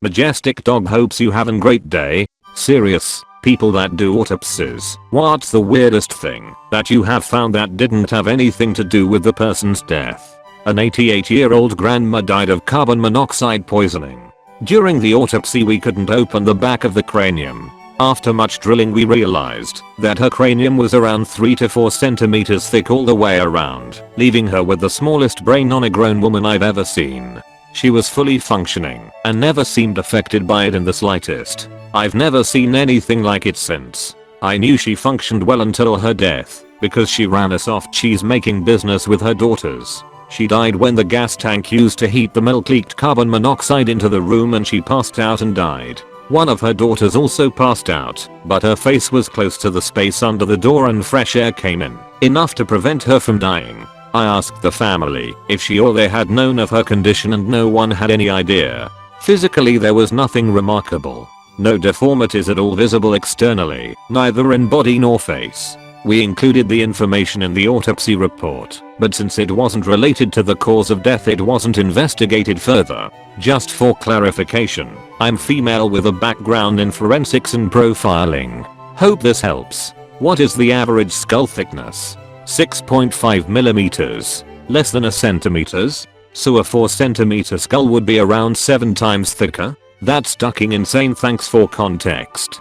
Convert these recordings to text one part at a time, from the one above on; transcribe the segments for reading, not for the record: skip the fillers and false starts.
Majestic dog hopes you having great day. Serious, people that do autopsies. What's the weirdest thing that you have found that didn't have anything to do with the person's death? An 88-year-old grandma died of carbon monoxide poisoning. During the autopsy we couldn't open the back of the cranium. After much drilling we realized that her cranium was around 3 to 4 centimeters thick all the way around, leaving her with the smallest brain on a grown woman I've ever seen. She was fully functioning and never seemed affected by it in the slightest. I've never seen anything like it since. I knew she functioned well until her death, because she ran a soft cheese making business with her daughters. She died when the gas tank used to heat the milk leaked carbon monoxide into the room and she passed out and died. One of her daughters also passed out, but her face was close to the space under the door and fresh air came in, enough to prevent her from dying. I asked the family if she or they had known of her condition and no one had any idea. Physically there was nothing remarkable. No deformities at all visible externally, neither in body nor face. We included the information in the autopsy report, but since it wasn't related to the cause of death it wasn't investigated further. Just for clarification, I'm female with a background in forensics and profiling. Hope this helps. What is the average skull thickness? 6.5 millimeters. Less than a centimeters? So a 4 centimeter skull would be around 7 times thicker? That's fucking insane, thanks for context.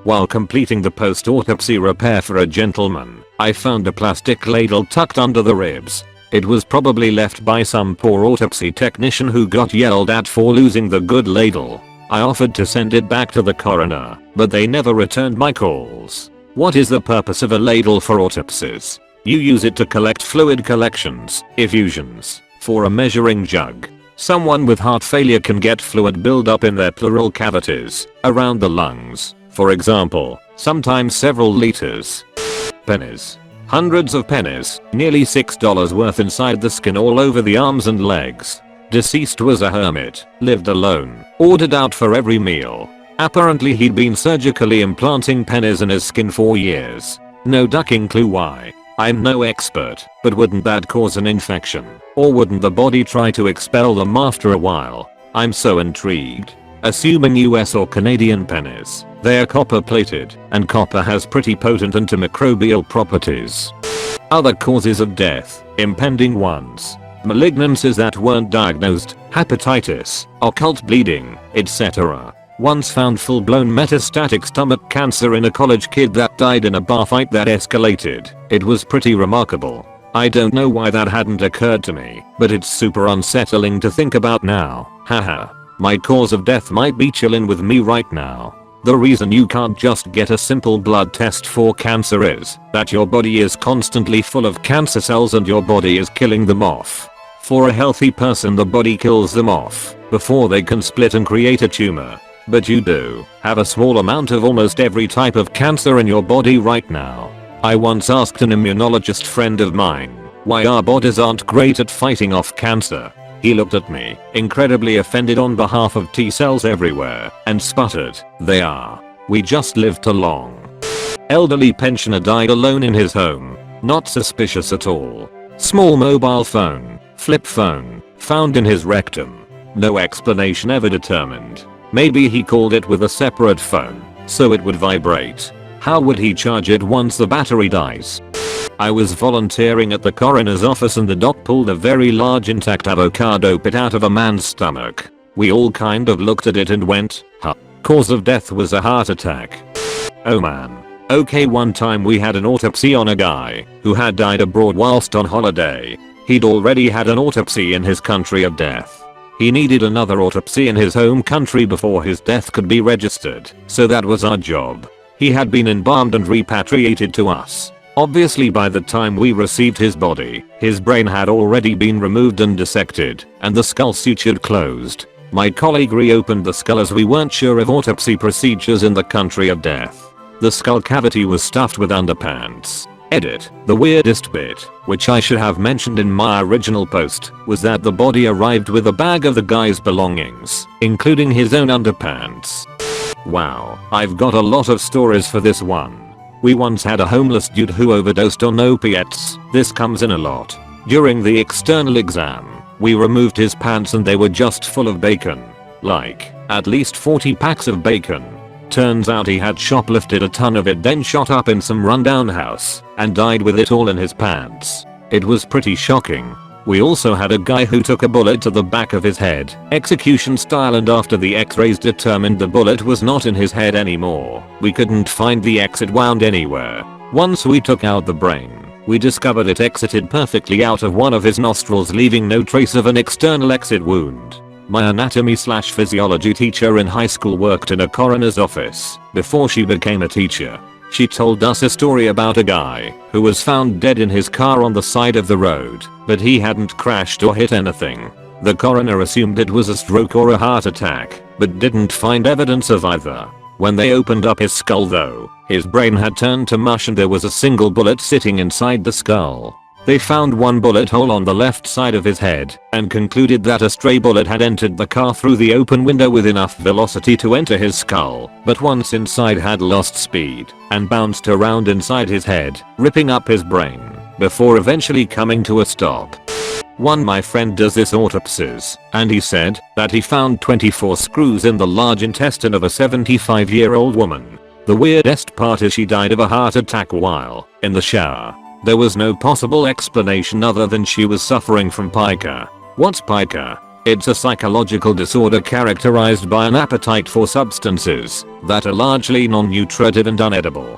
While completing the post-autopsy repair for a gentleman, I found a plastic ladle tucked under the ribs. It was probably left by some poor autopsy technician who got yelled at for losing the good ladle. I offered to send it back to the coroner, but they never returned my calls. What is the purpose of a ladle for autopsies? You use it to collect fluid collections, effusions, for a measuring jug. Someone with heart failure can get fluid buildup in their pleural cavities, around the lungs, for example, sometimes several liters. Pennies. Hundreds of pennies, nearly $6 worth inside the skin all over the arms and legs. Deceased was a hermit, lived alone, ordered out for every meal. Apparently he'd been surgically implanting pennies in his skin for years. No ducking clue why. I'm no expert, but wouldn't that cause an infection? Or wouldn't the body try to expel them after a while? I'm so intrigued. Assuming US or Canadian pennies, they're copper plated, and copper has pretty potent antimicrobial properties. Other causes of death, impending ones. Malignancies that weren't diagnosed, hepatitis, occult bleeding, etc. Once found full-blown metastatic stomach cancer in a college kid that died in a bar fight that escalated. It was pretty remarkable. I don't know why that hadn't occurred to me, but it's super unsettling to think about now. Haha. My cause of death might be chillin' with me right now. The reason you can't just get a simple blood test for cancer is that your body is constantly full of cancer cells and your body is killing them off. For a healthy person the body kills them off before they can split and create a tumor. But you do have a small amount of almost every type of cancer in your body right now. I once asked an immunologist friend of mine why our bodies aren't great at fighting off cancer. He looked at me, incredibly offended on behalf of T cells everywhere, and sputtered, "They are. We just live too long." Elderly pensioner died alone in his home. Not suspicious at all. Small mobile phone, flip phone, found in his rectum. No explanation ever determined. Maybe he called it with a separate phone, so it would vibrate. How would he charge it once the battery dies? I was volunteering at the coroner's office and the doc pulled a very large intact avocado pit out of a man's stomach. We all kind of looked at it and went, huh. Cause of death was a heart attack. Oh man. Okay, one time we had an autopsy on a guy who had died abroad whilst on holiday. He'd already had an autopsy in his country of death. He needed another autopsy in his home country before his death could be registered, so that was our job. He had been embalmed and repatriated to us. Obviously by the time we received his body, his brain had already been removed and dissected, and the skull sutured closed. My colleague reopened the skull as we weren't sure of autopsy procedures in the country of death. The skull cavity was stuffed with underpants. Edit. The weirdest bit, which I should have mentioned in my original post, was that the body arrived with a bag of the guy's belongings, including his own underpants. Wow, I've got a lot of stories for this one. We once had a homeless dude who overdosed on opiates. This comes in a lot. During the external exam, we removed his pants and they were just full of bacon. Like, at least 40 packs of bacon. Turns out he had shoplifted a ton of it, then shot up in some rundown house and died with it all in his pants. It was pretty shocking. We also had a guy who took a bullet to the back of his head, execution style, and after the x-rays determined the bullet was not in his head anymore. We couldn't find the exit wound anywhere. Once we took out the brain, we discovered it exited perfectly out of one of his nostrils, leaving no trace of an external exit wound. My anatomy/physiology teacher in high school worked in a coroner's office before she became a teacher. She told us a story about a guy who was found dead in his car on the side of the road, but he hadn't crashed or hit anything. The coroner assumed it was a stroke or a heart attack, but didn't find evidence of either. When they opened up his skull though, his brain had turned to mush and there was a single bullet sitting inside the skull. They found one bullet hole on the left side of his head and concluded that a stray bullet had entered the car through the open window with enough velocity to enter his skull, but once inside had lost speed and bounced around inside his head, ripping up his brain, before eventually coming to a stop. My friend does this autopsies, and he said that he found 24 screws in the large intestine of a 75-year-old woman. The weirdest part is she died of a heart attack while in the shower. There was no possible explanation other than she was suffering from pica. What's pica? It's a psychological disorder characterized by an appetite for substances that are largely non-nutritive and unedible.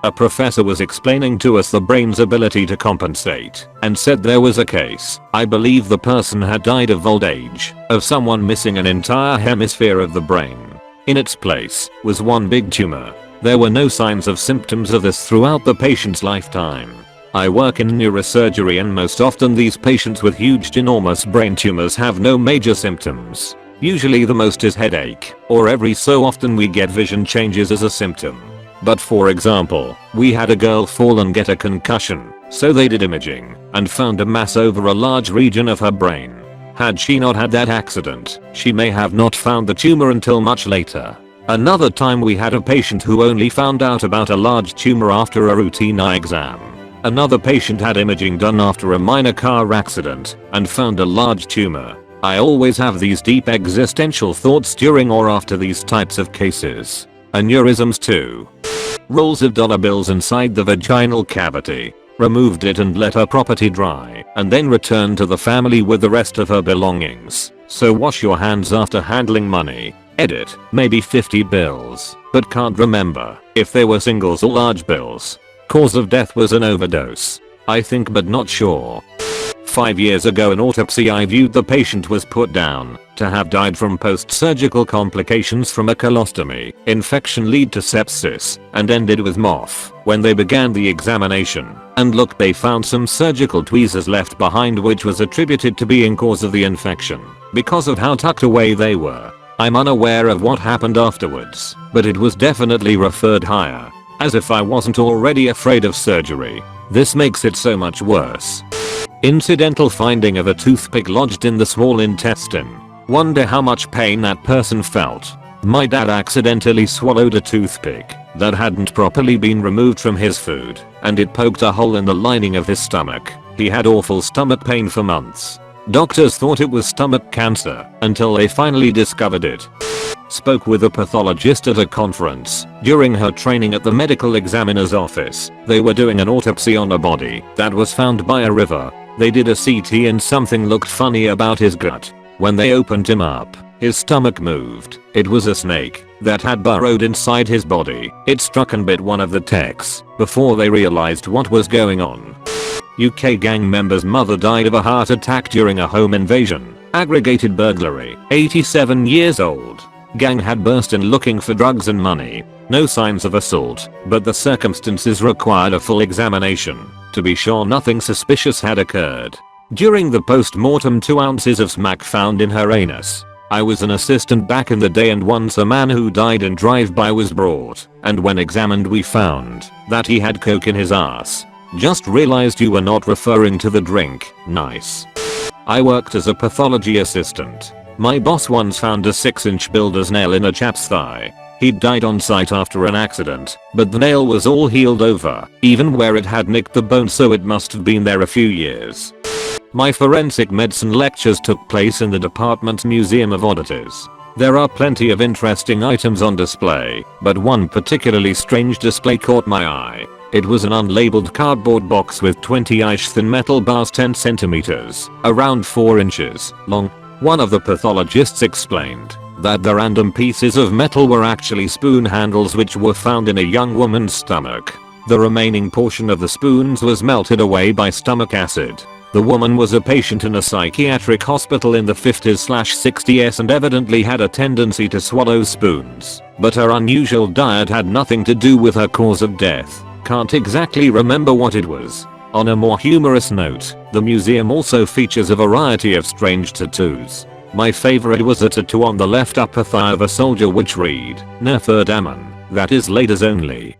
A professor was explaining to us the brain's ability to compensate and said there was a case, I believe the person had died of old age, of someone missing an entire hemisphere of the brain. In its place was one big tumor. There were no signs of symptoms of this throughout the patient's lifetime. I work in neurosurgery and most often these patients with huge enormous brain tumors have no major symptoms. Usually the most is headache, or every so often we get vision changes as a symptom. But for example, we had a girl fall and get a concussion, so they did imaging and found a mass over a large region of her brain. Had she not had that accident, she may have not found the tumor until much later. Another time we had a patient who only found out about a large tumor after a routine eye exam. Another patient had imaging done after a minor car accident and found a large tumor. I always have these deep existential thoughts during or after these types of cases. Aneurysms too. Rolls of dollar bills inside the vaginal cavity. Removed it and let her property dry, and then returned to the family with the rest of her belongings. So wash your hands after handling money. Edit, maybe 50 bills, but can't remember if they were singles or large bills. Cause of death was an overdose, I think, but not sure. 5 years ago an autopsy I viewed, the patient was put down to have died from post-surgical complications from a colostomy infection lead to sepsis and ended with MOF. When they began the examination and looked, they found some surgical tweezers left behind which was attributed to being cause of the infection because of how tucked away they were. I'm unaware of what happened afterwards, but it was definitely referred higher. As if I wasn't already afraid of surgery. This makes it so much worse. Incidental finding of a toothpick lodged in the small intestine. Wonder how much pain that person felt. My dad accidentally swallowed a toothpick that hadn't properly been removed from his food, and it poked a hole in the lining of his stomach. He had awful stomach pain for months. Doctors thought it was stomach cancer until they finally discovered it. Spoke with a pathologist at a conference. During her training at the medical examiner's office, they were doing an autopsy on a body that was found by a river. They did a CT and something looked funny about his gut. When they opened him up, his stomach moved. It was a snake that had burrowed inside his body. It struck and bit one of the techs before they realized what was going on. UK gang member's mother died of a heart attack during a home invasion. Aggravated burglary. 87 years old. Gang had burst in looking for drugs and money. No signs of assault, but the circumstances required a full examination to be sure nothing suspicious had occurred. During the post-mortem 2 ounces of smack found in her anus. I was an assistant back in the day, and once a man who died in drive-by was brought, and when examined we found that he had coke in his ass. Just realized you were not referring to the drink. Nice. I worked as a pathology assistant. My boss once found a 6-inch builder's nail in a chap's thigh. He'd died on site after an accident, but the nail was all healed over, even where it had nicked the bone, so it must have been there a few years. My forensic medicine lectures took place in the department's Museum of Oddities. There are plenty of interesting items on display, but one particularly strange display caught my eye. It was an unlabeled cardboard box with 20 inch-thin metal bars 10 centimeters, around 4 inches, long. One of the pathologists explained that the random pieces of metal were actually spoon handles which were found in a young woman's stomach. The remaining portion of the spoons was melted away by stomach acid. The woman was a patient in a psychiatric hospital in the 50s/60s and evidently had a tendency to swallow spoons, but her unusual diet had nothing to do with her cause of death. Can't exactly remember what it was. On a more humorous note, the museum also features a variety of strange tattoos. My favorite was a tattoo on the left upper thigh of a soldier which read, Neferd Ammon, that is ladies only.